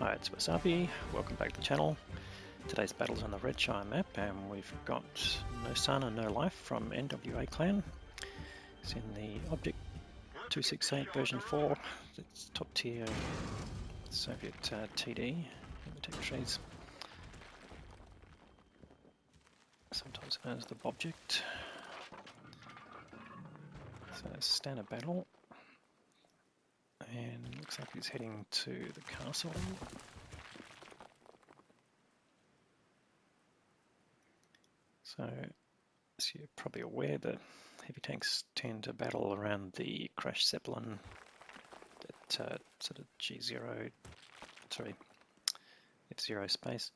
Hi, it's Wasabi. Welcome back to the channel. Today's battle's on the Redshire map, and we've got No Sana, No Life from NWA Clan. It's in the Object 268 version 4. It's top tier Soviet TD in the territories. Sometimes known as the Bobject. So standard battle. And looks like he's heading to the castle. So, as you're probably aware, the heavy tanks tend to battle around the crashed Zeppelin at sort of G0, sorry, at zero space.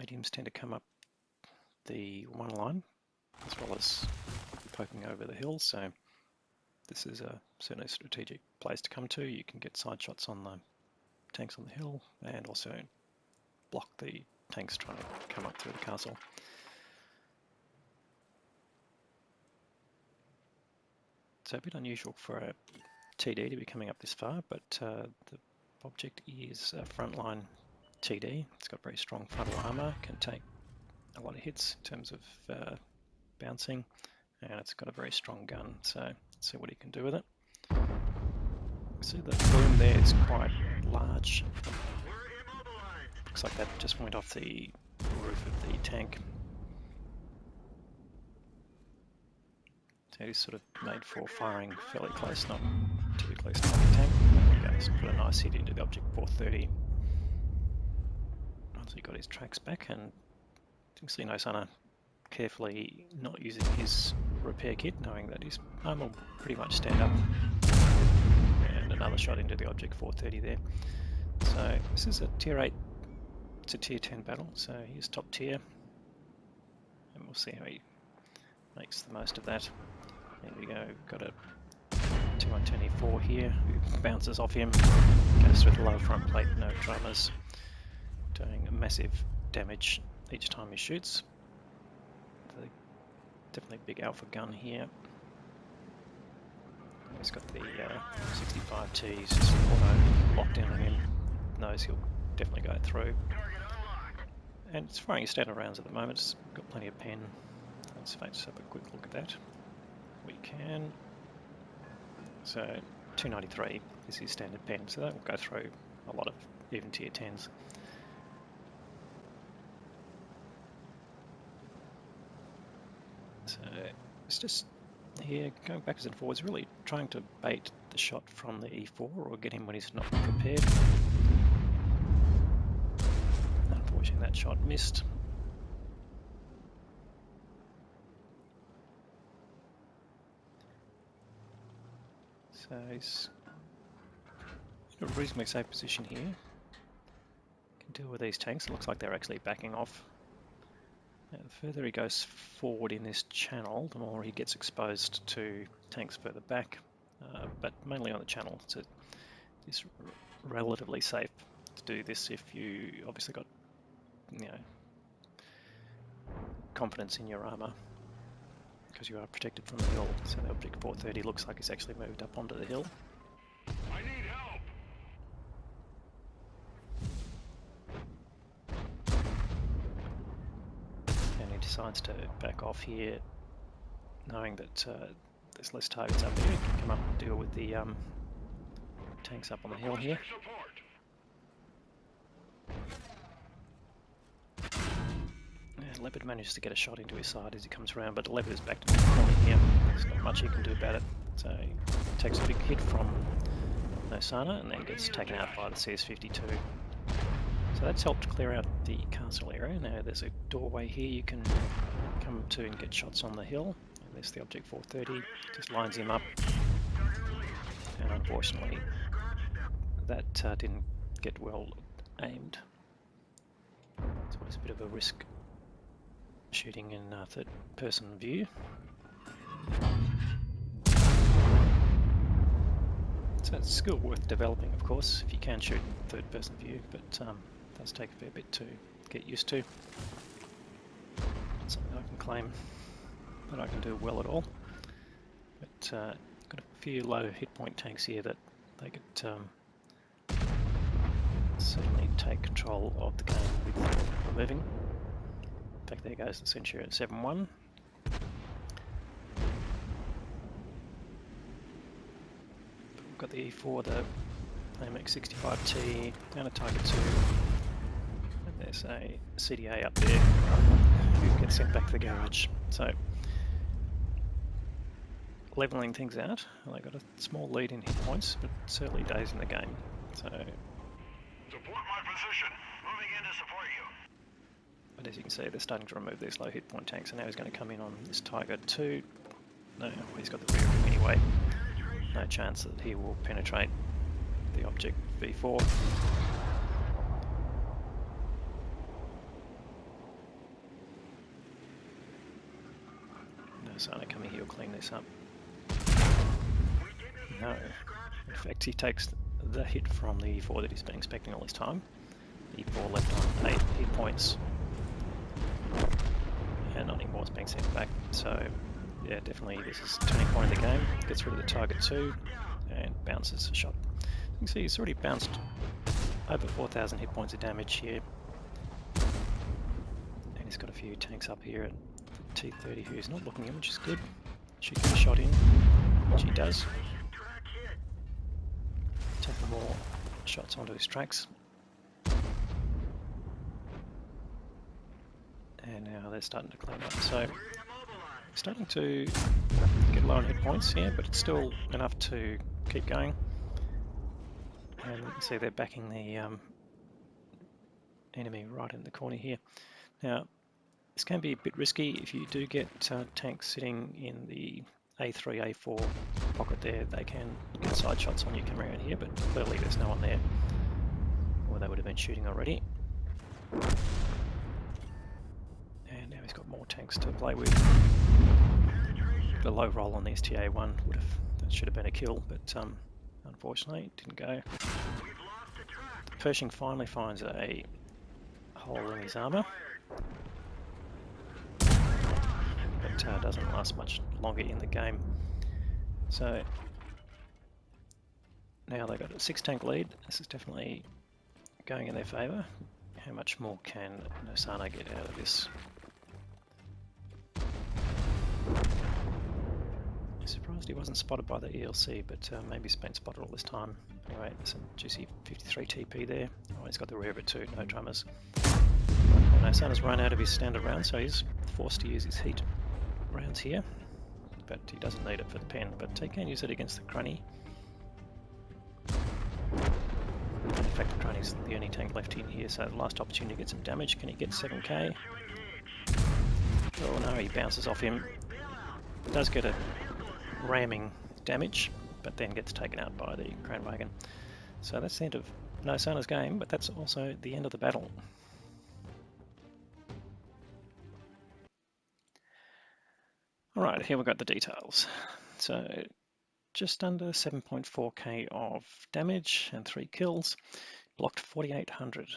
Mediums tend to come up the one line, as well as poking over the hill, so this is certainly a strategic place to come to. You can get side shots on the tanks on the hill and also block the tanks trying to come up through the castle. It's a bit unusual for a TD to be coming up this far, but the object is a frontline TD. It's got very strong frontal armour, can take a lot of hits in terms of bouncing, and it's got a very strong gun, so let's see what he can do with it. See the boom there is quite large. Looks like that just went off the roof of the tank. So he's sort of made for firing fairly close, not too close to the tank. There we go, he's put a nice hit into the Object 430. Once he got his tracks back, and you can see No Sana carefully not using his repair kit, knowing that his arm will pretty much stand up. And another shot into the Object 430 there. So this is a tier 8 to tier 10 battle, so he's top tier. And we'll see how he makes the most of that. There we go, got a 2124 here, who bounces off him, goes through the lower front plate, no dramas, doing massive damage each time he shoots. Definitely big alpha gun here. He's got the 65T, he's just auto locked in on him, knows he'll definitely go through. And it's firing his standard rounds at the moment, it's got plenty of pen. Let's just have a quick look at that. We can. So 293 is his standard pen, so that will go through a lot of even tier 10s. So it's just here going backwards and forwards, really trying to bait the shot from the E4 or get him when he's not prepared. Unfortunately, that shot missed. So he's in a reasonably safe position here. Can deal with these tanks. It looks like they're actually backing off. Now, the further he goes forward in this channel, the more he gets exposed to tanks further back. But mainly on the channel, so it's relatively safe to do this if you obviously got, you know, confidence in your armour, because you are protected from the hill. So the Object 430 looks like it's actually moved up onto the hill. I need help. And he decides to back off here, knowing that there's less targets up there. He can come up and deal with the tanks up on the hill here. Leopard manages to get a shot into his side as he comes around, but Leopard is back to the corner here. There's not much he can do about it. So he takes a big hit from No Sana and then gets taken out by the CS-52. So that's helped clear out the castle area. Now there's a doorway here you can come to and get shots on the hill. And there's the Object 430, just lines him up. And unfortunately, that didn't get well aimed. It's always a bit of a risk shooting in third person view. So it's a skill worth developing, of course, if you can shoot in third person view, but it does take a fair bit to get used to. Not something I can claim that I can do well at all, but got a few low hit point tanks here that they get take control of the game with removing. In fact, there goes the Centurion 7-1. We've got the E4, the AMX65T down to target 2. And there's a CDA up there who gets sent back to the garage. So levelling things out. Well, they got a small lead in hit points, but it's early days in the game. So, Support my position. Moving in to support you. but as you can see, they're starting to remove these low hit point tanks, and now he's going to come in on this Tiger 2. No, he's got the rear of him anyway. No chance that he will penetrate the object V4. No, Sana coming here will clean this up. No, in fact he takes the hit from the E4 that he's been expecting all this time. E4 left on 8 hit points, and not anymore is being sent back. So yeah, definitely this is a turning point in the game. Gets rid of the target 2 and bounces a shot. You can see he's already bounced over 4,000 hit points of damage here, and he's got a few tanks up here. And T30 who's not looking in, which is good. She gets a shot in, which he does. Taking more shots onto his tracks. And now they're starting to clean up. So starting to get low on hit points here, but it's still enough to keep going. And you can see they're backing the enemy right in the corner here. Now, this can be a bit risky if you do get tanks sitting in the A3, A4 pocket there. They can get side shots on you coming around here, but clearly there's no one there, or they would have been shooting already. And now he's got more tanks to play with. The low roll on the STA-1 that should have been a kill, but unfortunately it didn't go. Pershing finally finds a hole in his armour, but doesn't last much longer in the game. So now they've got a 6 tank lead. This is definitely going in their favour. How much more can Nosana get out of this? I'm surprised he wasn't spotted by the ELC, but maybe he's been spotted all this time. Anyway, some juicy 53 TP there. Oh, he's got the rear of it too, no drummers. And Nosana's run out of his standard round, so he's forced to use his heat rounds here. But he doesn't need it for the pen, but he can use it against the Crunny. In fact, the Crunny's the only tank left in here, so the last opportunity to get some damage. Can he get 7k? Oh no, he bounces off him. Does get a ramming damage, but then gets taken out by the Crown Wagon. So that's the end of Nosana's game, but that's also the end of the battle. Alright, here we've got the details. So just under 7.4k of damage and 3 kills, blocked 4,800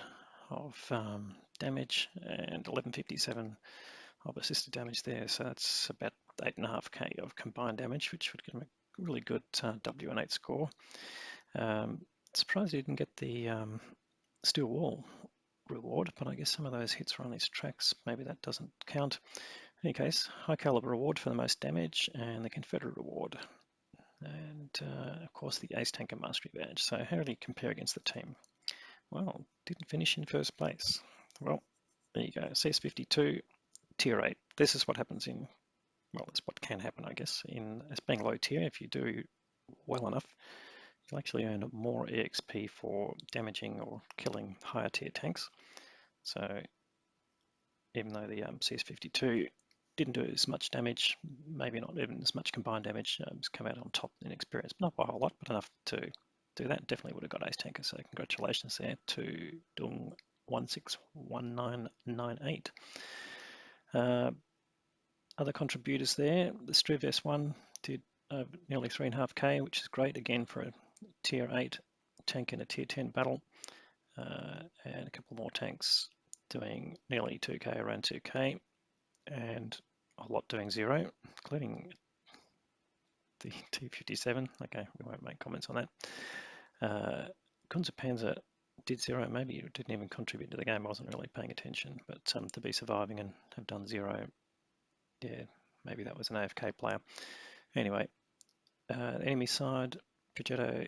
of damage and 1157 of assisted damage there, so that's about 8.5k of combined damage, which would give him a really good W8 score. Surprised he didn't get the steel wall reward, but I guess some of those hits were on his tracks, maybe that doesn't count. In any case, high caliber reward for the most damage and the Confederate reward, and of course the Ace Tanker Mastery Badge. So how did he compare against the team? Well, didn't finish in first place. Well, there you go, CS52 tier 8. This is what happens in, well, it's what can happen, I guess, in as being low tier. If you do well enough, you'll actually earn more EXP for damaging or killing higher tier tanks. So even though the CS52 didn't do as much damage, maybe not even as much combined damage, it's come out on top in experience, not by a whole lot, but enough to do that. Definitely would have got Ace Tanker, so congratulations there to Dung 161998. Other contributors there, the Striv S1 did nearly 3.5k, which is great again for a tier 8 tank in a tier 10 battle, and a couple more tanks doing nearly 2k, around 2k, and a lot doing 0, including the T57. Okay, we won't make comments on that. Kunze Panzer did 0. Maybe you didn't even contribute to the game. I wasn't really paying attention. But to be surviving and have done 0, yeah, maybe that was an AFK player. Anyway, enemy side, Progetto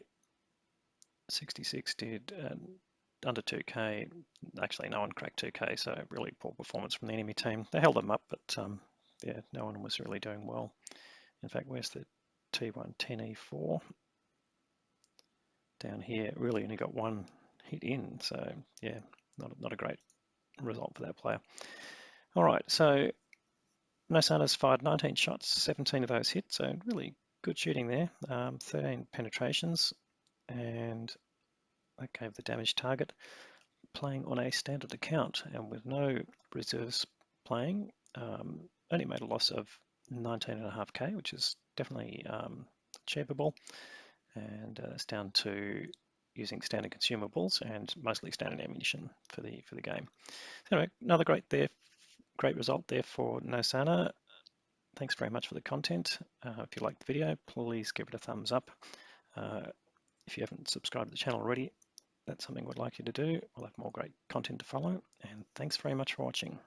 66 did under 2k. Actually, no one cracked 2k, so really poor performance from the enemy team. They held them up, but yeah, no one was really doing well. In fact, where's the T110E4? Down here, really only got 1 hit in, so yeah, not a great result for that player. All right, so Nosana's fired 19 shots, 17 of those hit, so really good shooting there. 13 penetrations, and that gave the damage target. Playing on a standard account and with no reserves playing, only made a loss of 19.5k, which is definitely achievable, and it's down to using standard consumables and mostly standard ammunition for the game. So anyway, another great result there for Nosana. Thanks very much for the content. If you liked the video, please give it a thumbs up. If you haven't subscribed to the channel already, that's something we'd like you to do. We'll have more great content to follow, and thanks very much for watching.